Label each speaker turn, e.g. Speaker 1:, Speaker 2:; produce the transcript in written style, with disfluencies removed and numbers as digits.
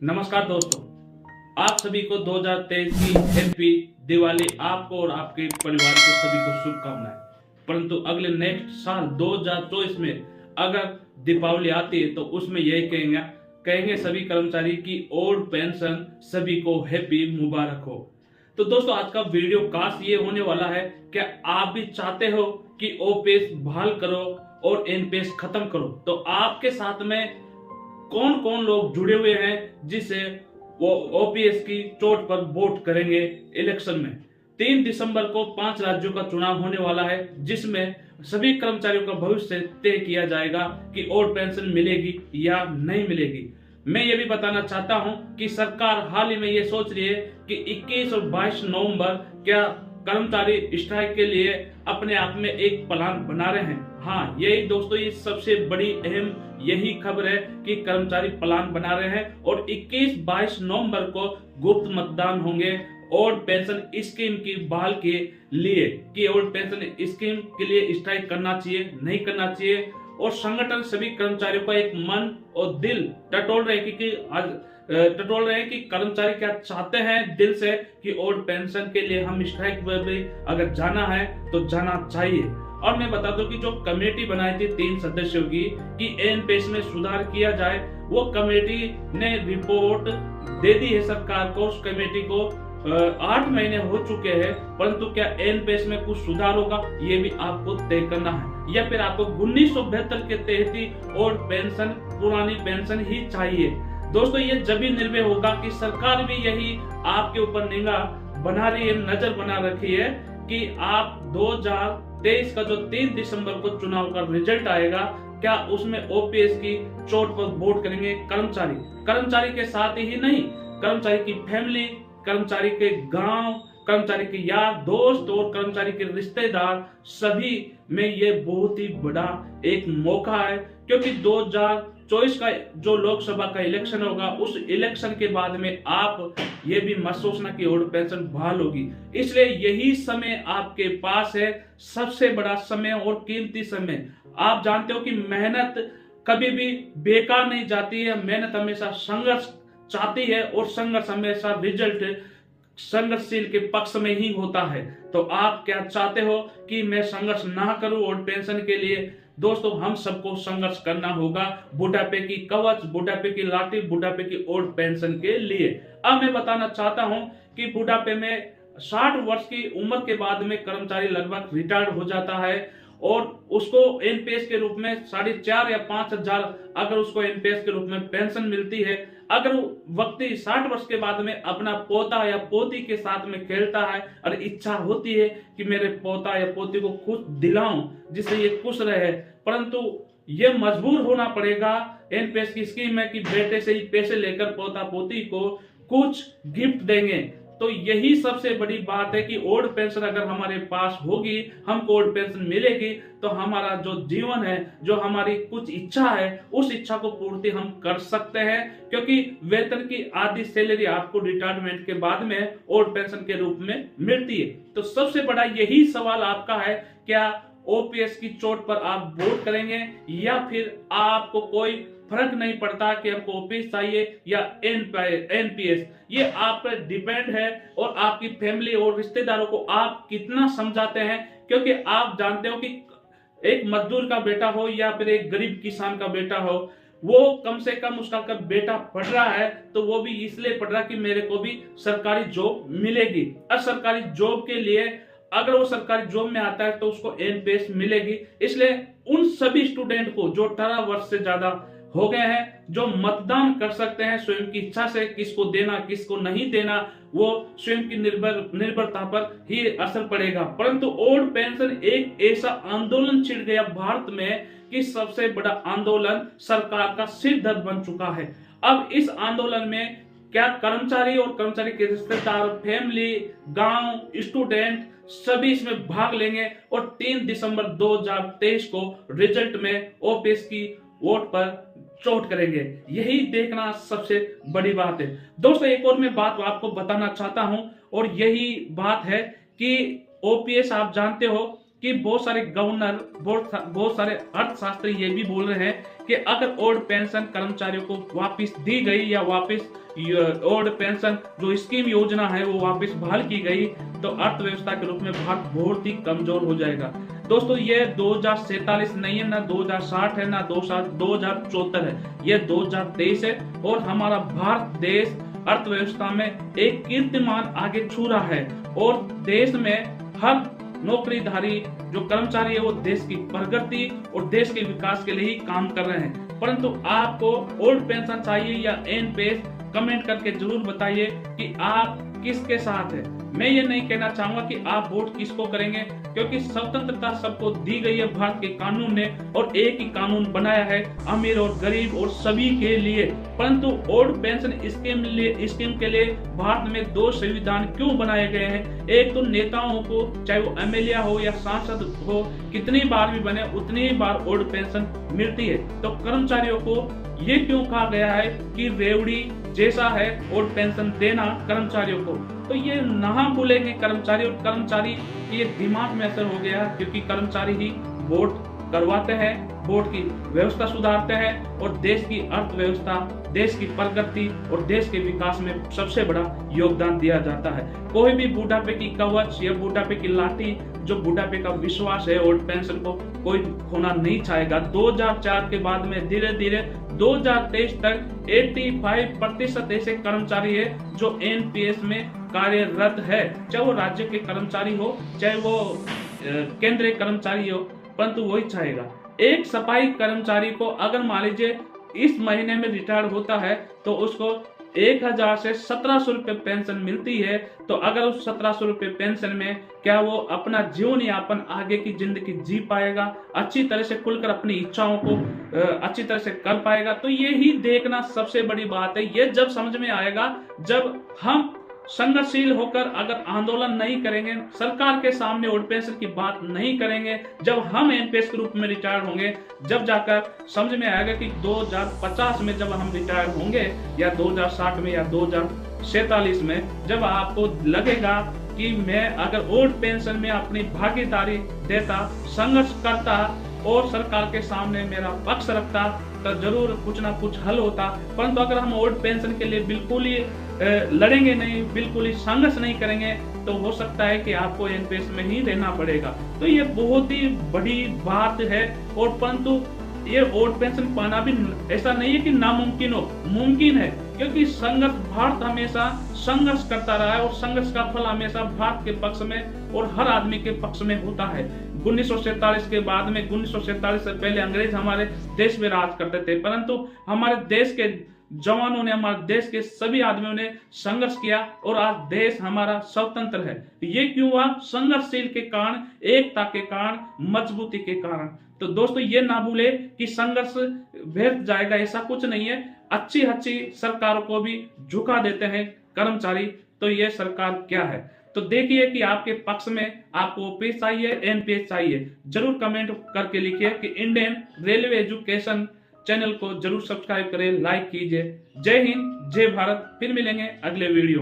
Speaker 1: नमस्कार दोस्तों, आप सभी को 2023 की हैप्पी दिवाली। आपको और आपके परिवार को सभी को शुभकामनाएं। परंतु अगले नेक्स्ट साल 2024 में अगर दीपावली आती है तो उसमें यही कहेंगे सभी कर्मचारी की ओल्ड पेंशन सभी को हैप्पी मुबारक हो। तो दोस्तों, आज का वीडियो कास्ट ये होने वाला है, क्या आप भी चाहते हो कि ओपीएस बहाल करो और एनपीएस खत्म करो? तो आपके साथ में कौन कौन लोग जुड़े हुए हैं जिससे वो ओपीएस की चोट पर वोट करेंगे इलेक्शन में? 3 दिसंबर को 5 राज्यों का चुनाव होने वाला है, जिसमें सभी कर्मचारियों का भविष्य तय किया जाएगा कि ओल्ड पेंशन मिलेगी या नहीं मिलेगी। मैं ये भी बताना चाहता हूं कि सरकार हाल ही में ये सोच रही है कि 21 और 22 नवंबर क्या कर्मचारी स्ट्राइक के लिए अपने आप में एक प्लान बना रहे हैं। हाँ, यही दोस्तों, ये सबसे बड़ी अहम यही खबर है कि कर्मचारी प्लान बना रहे हैं और 21-22 नवंबर को गुप्त मतदान होंगे ओल्ड पेंशन स्कीम की बहाल के लिए कि ओल्ड पेंशन स्कीम के लिए स्ट्राइक करना चाहिए नहीं करना चाहिए। और संगठन सभी कर्मचारियों का एक मन और दिल टटोल रहे कि कर्मचारी क्या चाहते हैं दिल से कि ओल्ड पेंशन के लिए हम स्ट्राइक पर भी अगर जाना है तो जाना चाहिए। और मैं बता दूं कि जो कमेटी बनाई थी 3 सदस्यों की कि एनपीएस में सुधार किया जाए, वो कमेटी ने रिपोर्ट दे दी है सरकार को। उस कमेटी को 8 महीने हो चुके हैं, परंतु क्या एनपीएस में कुछ सुधार होगा ये भी आपको तय करना है, या फिर आपको 1972 के तहत ही ओल्ड पेंशन पुरानी पेंशन ही चाहिए। दोस्तों, ये जब भी निर्णय होगा कि सरकार भी यही आपके ऊपर निगाह बना रही है, नजर बना रखी है कि आप 2023 का जो 3 दिसंबर को चुनाव का रिजल्ट आएगा, क्या उसमें ओपीएस की चोट पर वोट करेंगे कर्मचारी के साथ ही नहीं, कर्मचारी की फैमिली, कर्मचारी के गांव, कर्मचारी के यार दोस्त और कर्मचारी के रिश्तेदार, सभी में ये बहुत ही बड़ा एक मौका है। क्योंकि 2024 का जो लोकसभा का इलेक्शन होगा, उस इलेक्शन के बाद में आप ये भी मत सोचना कि ओल्ड पेंशन बहाल होगी। इसलिए यही समय आपके पास है, सबसे बड़ा समय और कीमती समय। आप जानते हो कि मेहनत कभी भी बेकार नहीं जाती है, मेहनत हमेशा संघर्ष चाहती है और संघर्ष हमेशा रिजल्ट संघर्षशील के पक्ष में ही होता है। तो आप क्या चाहते हो कि मैं संघर्ष ना करूं ओल्ड पेंशन के लिए? दोस्तों, हम सबको संघर्ष करना होगा बुढ़ापे की कवच, बुढ़ापे की लाठी, बुढ़ापे की ओल्ड पेंशन के लिए। अब मैं बताना चाहता हूं कि बुढ़ापे में 60 वर्ष की उम्र के बाद में कर्मचारी लगभग रिटायर्ड हो जाता है और उसको एनपीएस के रूप में 4,500 या 5,000 अगर उसको एनपीएस के रूप में पेंशन मिलती है। अगर व्यक्ति 60 वर्ष के बाद में अपना पोता या पोती के साथ में खेलता है और इच्छा होती है कि मेरे पोता या पोती को कुछ दिलाऊं जिससे ये खुश रहे, परंतु ये मजबूर होना पड़ेगा एनपीएस की स्कीम में कि बेटे से ही पैसे लेकर पोता पोती को कुछ गिफ्ट देंगे। तो यही सबसे बड़ी बात है कि ओल्ड पेंशन अगर हमारे पास होगी, हमको ओल्ड पेंशन मिलेगी, तो हमारा जो जीवन है, जो हमारी कुछ इच्छा है, उस इच्छा को पूर्ति हम कर सकते हैं। क्योंकि वेतन की आधी सैलरी आपको रिटायरमेंट के बाद में ओल्ड पेंशन के रूप में मिलती है। तो सबसे बड़ा यही सवाल आपका है, क्या ओपीएस की चोट पर आप वोट करेंगे या फिर आपको कोई फर्क नहीं पड़ता कि हमको ओपीएस चाहिए या एनपीएस? ये आप पर डिपेंड है और आपकी फैमिली और रिश्तेदारों को आप कितना समझाते हैं। क्योंकि आप जानते हो कि एक मजदूर का बेटा हो या फिर एक गरीब किसान का बेटा हो, वो कम से कम उसका बेटा पढ़ रहा है तो वो भी इसलिए पढ़ रहा कि मेरे को भी सरकारी जॉब मिलेगी। और सरकारी जॉब के लिए अगर वो सरकारी जॉब में आता है तो उसको एनपीएस मिलेगी। इसलिए उन सभी स्टूडेंट को जो 18 वर्ष से ज्यादा हो गए हैं, जो मतदान कर सकते हैं स्वयं की इच्छा से, किसको देना किसको नहीं देना वो स्वयं की निर्भरता पर ही असर पड़ेगा। परंतु ओल्ड पेंशन एक ऐसा आंदोलन छिड़ गया भारत में कि सबसे बड़ा आंदोलन सरकार का सिर दर्द बन चुका है। अब इस आंदोलन में क्या कर्मचारी और कर्मचारी के रिश्तेदार, फैमिली, गांव, स्टूडेंट सभी इसमें भाग लेंगे और 3 दिसंबर 2023 को रिजल्ट में ओपीएस की वोट पर चोट करेंगे। यही देखना सबसे बड़ी बात है। दोस्तों, एक और मैं बात आपको बताना चाहता हूं और यही बात है कि ओपीएस आप जानते हो कि बहुत सारे गवर्नर, बहुत सारे अर्थशास्त्री ये भी बोल रहे हैं कि अगर ओल्ड पेंशन कर्मचारियों को वापस दी गई या वापस ओल्ड पेंशन जो स्कीम योजना है वो वापस बहाल की गई तो अर्थव्यवस्था के रूप में भारत बहुत ही कमजोर हो जाएगा। दोस्तों ये 2047 नहीं है, ना 2060 है, ना 2074 है, ये 2023 है और हमारा भारत देश अर्थव्यवस्था में एक कीर्तिमान आगे छू रहा है और देश में हर नौकरीधारी जो कर्मचारी है वो देश की प्रगति और देश के विकास के लिए ही काम कर रहे हैं। परंतु आपको ओल्ड पेंशन चाहिए या एनपीएस, कमेंट करके जरूर बताइए कि आप किसके साथ है। मैं ये नहीं कहना चाहूंगा कि आप वोट किसको करेंगे, क्योंकि स्वतंत्रता सबको दी गई है भारत के कानून ने और एक ही कानून बनाया है अमीर और गरीब और सभी के लिए। परंतु ओल्ड पेंशन स्कीम के लिए भारत में 2 संविधान क्यों बनाए गए हैं? एक तो नेताओं को, चाहे वो एमएलए हो या सांसद हो, कितनी बार भी बने उतनी ही बार ओल्ड पेंशन मिलती है। तो कर्मचारियों को ये क्यों कहा गया है कि रेवड़ी जैसा है ओल्ड पेंशन देना कर्मचारियों को? तो ये ना भूलेंगे कर्मचारी, और कर्मचारी ये दिमाग में असर हो गया क्योंकि कर्मचारी ही वोट करवाते हैं, वोट की व्यवस्था सुधारते हैं और देश की अर्थव्यवस्था, देश की प्रगति और देश के विकास में सबसे बड़ा योगदान दिया जाता है। कोई भी बुढ़ापे की कवच या बुढ़ापे की लाठी, जो बुढ़ापे का विश्वास है ओल्ड पेंशन को कोई खोना नहीं चाहेगा। 2004 के बाद में धीरे धीरे 2023 तक 85% ऐसे कर्मचारी है जो एनपीएस में कार्यरत है, चाहे वो राज्य के कर्मचारी हो चाहे वो केंद्रीय कर्मचारी हो, परंतु वही चाहेगा। एक सफाई कर्मचारी को अगर मान लीजिए इस महीने में रिटायर होता है तो उसको 1000 से 1700 रुपए पेंशन मिलती है। तो अगर उस 1700 रुपए पेंशन में क्या वो अपना जीवन यापन, आगे की जिंदगी जी पाएगा, अच्छी तरह से खुलकर अपनी इच्छाओं को अच्छी तरह से कर पाएगा? तो ये ही देखना सबसे बड़ी बात है। ये जब समझ में आएगा जब हम संघर्षशील होकर अगर आंदोलन नहीं करेंगे, सरकार के सामने ओल्ड पेंशन की बात नहीं करेंगे, जब हम एनपीएस के रूप में रिटायर होंगे, जब जाकर समझ में आएगा कि 2050 में जब हम रिटायर होंगे या 2060 में या 2047 में, जब आपको लगेगा कि मैं अगर ओल्ड पेंशन में अपनी भागीदारी देता, संघर्ष करता और सरकार के सामने मेरा पक्ष रखता तो जरूर कुछ ना कुछ हल होता। परंतु अगर हम ओल्ड पेंशन के लिए बिल्कुल ही लड़ेंगे नहीं, बिल्कुल ही संघर्ष नहीं करेंगे, तो हो सकता है कि आपको एनपीएस में ही रहना पड़ेगा। तो ये बहुत ही बड़ी बात है। और परंतु ये ओल्ड पेंशन पाना भी ऐसा नहीं है कि नामुमकिन हो, मुमकिन है, क्योंकि संघर्ष, भारत हमेशा संघर्ष करता रहा है और संघर्ष का फल हमेशा भारत के पक्ष में और हर आदमी के पक्ष में होता है। 1947 के बाद में, 1947 से पहले अंग्रेज हमारे देश में राज करते थे, परंतु हमारे देश के जवानों ने, हमारे देश के सभी आदमियों ने संघर्ष किया और आज देश हमारा स्वतंत्र है। ये क्यों हुआ? संघर्षशील के कारण, एकता के कारण, मजबूती के कारण। तो दोस्तों ये ना भूले कि संघर्ष व्यर्थ जाएगा, ऐसा कुछ नहीं है। अच्छी सरकारों को भी झुका देते हैं कर्मचारी। तो ये सरकार क्या है? तो देखिए कि आपके पक्ष में आपको ओपीएस चाहिए, एनपीएस चाहिए, जरूर कमेंट करके लिखिए कि इंडियन रेलवे एजुकेशन चैनल को जरूर सब्सक्राइब करें, लाइक कीजिए। जय हिंद, जय भारत। फिर मिलेंगे अगले वीडियो में।